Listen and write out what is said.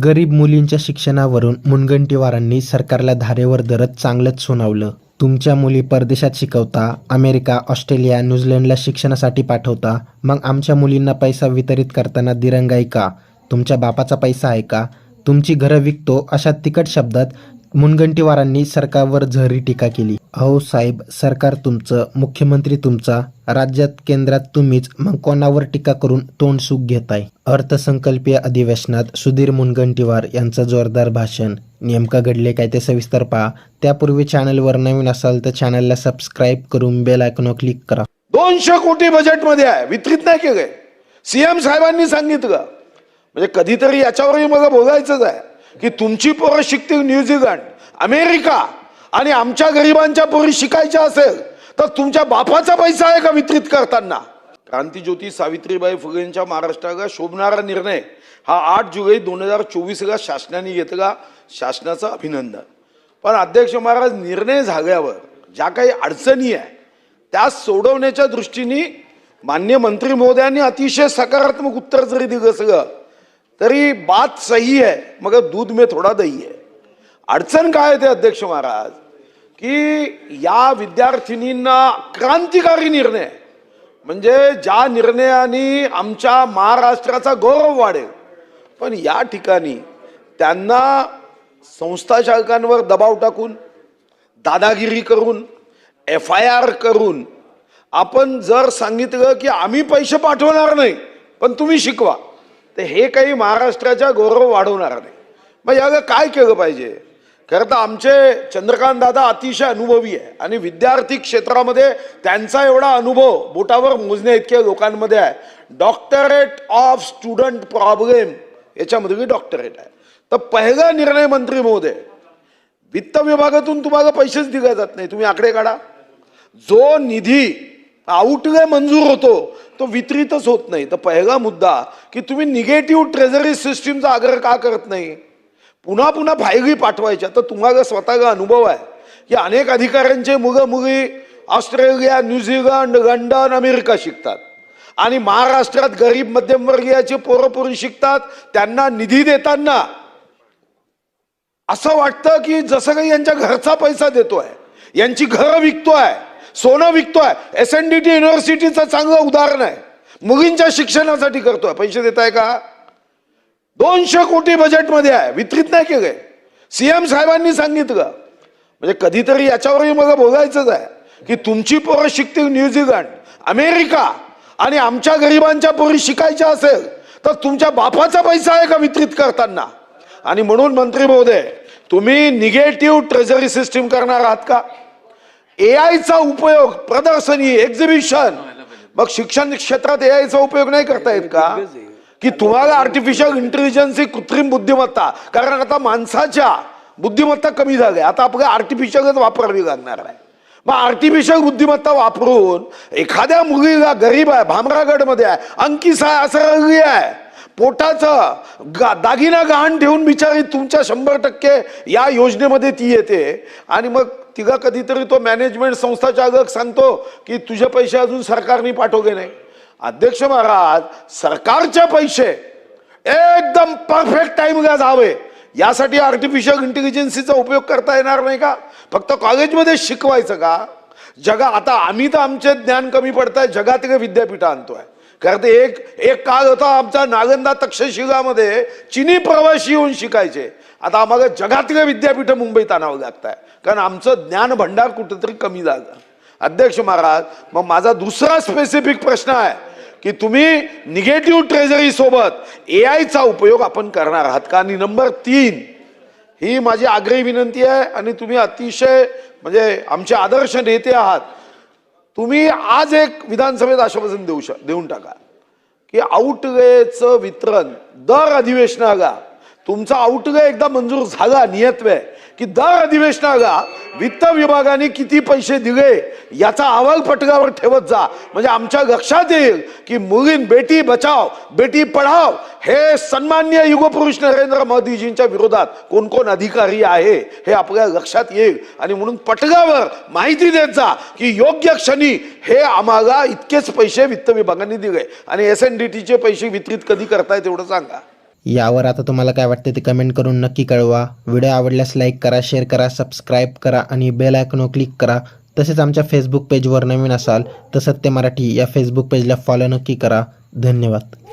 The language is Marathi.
गरीब मुलींच्या शिक्षणावरून मुनगंटीवारांनी सरकारला धारेवर धरत चांगलंच सुनावलं. तुमच्या मुली परदेशात शिकवता, अमेरिका, ऑस्ट्रेलिया, न्यूझीलंडला शिक्षणासाठी पाठवता, मग आमच्या मुलींना पैसा वितरित करताना दिरंगाई का? तुमच्या बापाचा पैसा आहे का? तुमची घरं विकतो, अशा तिखट शब्दात मुनगंटीवारांनी सरकारवर जहरी टीका केली. अहो साहेब, सरकार तुमचं, मुख्यमंत्री तुमचा, राज्यात केंद्रात तुम्हीच, मग कोणावर टीका करून तोंड सुख घेताय? अर्थसंकल्पीय अधिवेशनात सुधीर मुनगंटीवार यांचं जोरदार भाषण. नेमकं घडले काय ते सविस्तर पहा. त्यापूर्वी चॅनलवर नवीन असाल तर चॅनलला सबस्क्राईब करून बेल आयकॉनवर क्लिक करा. 200 कोटी बजेटमध्ये आहे, वितरित नाही केलंय. सीएम साहेबांनी सांगितलं. म्हणजे कधीतरी याच्यावरही मला बोलायचंच आहे की तुमची पोरं शिकतील न्यूझीलंड, अमेरिका, आणि आमच्या गरिबांच्या पोरी शिकायच्या असेल तर तुमच्या बापाचा पैसा आहे का वितरित करताना? क्रांतीज्योती सावित्रीबाई फुलेंच्या महाराष्ट्राला शोभणारा निर्णय हा 8 जुलै 2024 शासनाने घेतला. शासनाचं अभिनंदन. पण अध्यक्ष महाराज, निर्णय झाल्यावर ज्या काही अडचणी आहे त्या सोडवण्याच्या दृष्टीने माननीय मंत्री महोदयांनी अतिशय सकारात्मक उत्तर जरी दिलं सगळं तरी बात सही है, मगर दूध में थोड़ा दही है. अडचण काय आहे ते अध्यक्ष महाराज की या विद्यार्थिनींना क्रांतिकारी निर्णय, म्हणजे ज्या निर्णयाने आमच्या महाराष्ट्राचा गौरव वाढेल, पण या ठिकाणी त्यांना संस्था चालकांवर दबाव टाकून, दादागिरी करून, FIR करून आपण जर सांगितलं की आम्ही पैसे पाठवणार नाही पण तुम्ही शिकवा, तर हे काही महाराष्ट्राचा गौरव वाढवणार नाही. मग याला काय केलं पाहिजे? खरं तर आमचे चंद्रकांत दादा अतिशय अनुभवी आहे आणि विद्यार्थी क्षेत्रामध्ये त्यांचा एवढा अनुभव बोटावर मोजण्या इतक्या लोकांमध्ये आहे. डॉक्टरेट ऑफ स्टुडंट प्रॉब्लेम याच्यामध्ये डॉक्टरेट आहे. तर पहिला निर्णय मंत्री महोदय, वित्त विभागातून तुम्हाला पैसेच दिले जात नाही. तुम्ही आकडे काढा. जो निधी आउटले मंजूर होतो तो वितरितच होत नाही. तर पहिला मुद्दा की तुम्ही निगेटिव्ह ट्रेझरी सिस्टीमचा आग्रह का करत नाही? पुन्हा पुन्हा फायली पाठवायच्या. तर तुम्हाला स्वतःला अनुभव आहे की अनेक अधिकाऱ्यांचे मुलं मुली ऑस्ट्रेलिया, न्यूझीलंड, लंडन, अमेरिका शिकतात आणि महाराष्ट्रात गरीब मध्यमवर्गीयाचे पोरं शिकतात. त्यांना निधी देताना असं वाटतं की जसं काही यांच्या घरचा पैसा देतोय, यांची घरं विकतोय, सोनं विकतोय. SNDT युनिव्हर्सिटीचं चांगलं उदाहरण आहे. मुलींच्या शिक्षणासाठी करतोय. पैसे देताय का? 200 कोटी बजेटमध्ये आहे, वितरित नाही केलंय. सीएम साहेबांनी सांगितलं. म्हणजे कधीतरी याच्यावरही मला बोलायचंच आहे की तुमची पोरं शिकतील न्यूझीलंड, अमेरिका, आणि आमच्या गरिबांच्या पोरी शिकायच्या असेल तर तुमच्या बापाचा पैसा आहे का वितरित करताना? आणि म्हणून मंत्री महोदय, तुम्ही निगेटिव्ह ट्रेझरी सिस्टीम करणार आहात का? AI चा उपयोग, प्रदर्शनी, एक्झिबिशन, मग शिक्षण क्षेत्रात AI चा उपयोग नाही करता येत का? की तुम्हाला आर्टिफिशियल इंटेलिजन्स, कृत्रिम बुद्धिमत्ता, कारण आता माणसाच्या बुद्धिमत्ता कमी झाली, आता आपल्याला आर्टिफिशियलच वापरावी लागणार आहे. मग आर्टिफिशियल बुद्धिमत्ता वापरून एखाद्या मुलीला, गरीब आहे, भामरागडमध्ये आहे, अंकिस आहे, असं रंगी आहे, पोटाचं दागिना गहाण ठेवून बिचारी तुमच्या 100% या योजनेमध्ये ती येते आणि मग तिला कधीतरी तो मॅनेजमेंट संस्था चालक सांगतो की तुझे पैसे अजून सरकारने पाठवले नाही. अध्यक्ष महाराज, सरकारचे पैसे एकदम परफेक्ट टाइमला जावे यासाठी आर्टिफिशियल इंटेलिजन्सचा उपयोग करता येणार नाही का? फक्त कॉलेजमध्ये शिकवायचं का? आता आम्ही तर आमचे ज्ञान कमी पडताय, जगातले विद्यापीठ आणतोय. कारण ते एक काळ होता आमचा नालंदा, तक्षशिलामध्ये चीनी प्रवासी येऊन शिकायचे. आता आम्हाला जगातले विद्यापीठ मुंबईत आणावं लागत आहे कारण आमचं ज्ञान भंडार कुठेतरी कमी झालं. अध्यक्ष महाराज, मग माझा दुसरा स्पेसिफिक प्रश्न आहे की तुम्ही निगेटिव्ह ट्रेझरी सोबत AI चा उपयोग आपण करणार आहात का? आणि नंबर 3, ही माझी आग्रही विनंती आहे आणि तुम्ही अतिशय म्हणजे आमचे आदर्श नेते आहात. तुम्ही आज एक विधानसभेत आश्वासन देऊन टाका की आउटलेचं वितरण दर अधिवेशनाला, तुमचा आउटले एकदा मंजूर झाला, नियतवे की दर अधिवेशनाला वित्त विभागाने किती पैसे दिले याचा अहवाल पटलावर ठेवत जा. म्हणजे आमच्या लक्षात येईल की मुलीं बेटी बचाव बेटी पढाव हे सन्माननीय युगपुरुष नरेंद्र मोदीजींच्या विरोधात कोण कोण अधिकारी आहे हे आपल्या लक्षात येईल. आणि म्हणून पटलावर माहिती देत जा की योग्य क्षणी हे आम्हाला इतकेच पैसे वित्त विभागाने दिले आणि SNDTचे पैसे वितरित कधी करताय तेवढं सांगा. यावर आता तुम्हाला काय वाटते ते कमेंट करून नक्की कळवा. व्हिडिओ आवडल्यास लाईक करा, शेअर करा, सबस्क्राईब करा आणि बेल आयकॉनवर क्लिक करा. तसेच आमच्या फेसबुक पेजवर नवीन असाल तर सत्य मराठी या फेसबुक पेजला फॉलो नक्की करा. धन्यवाद.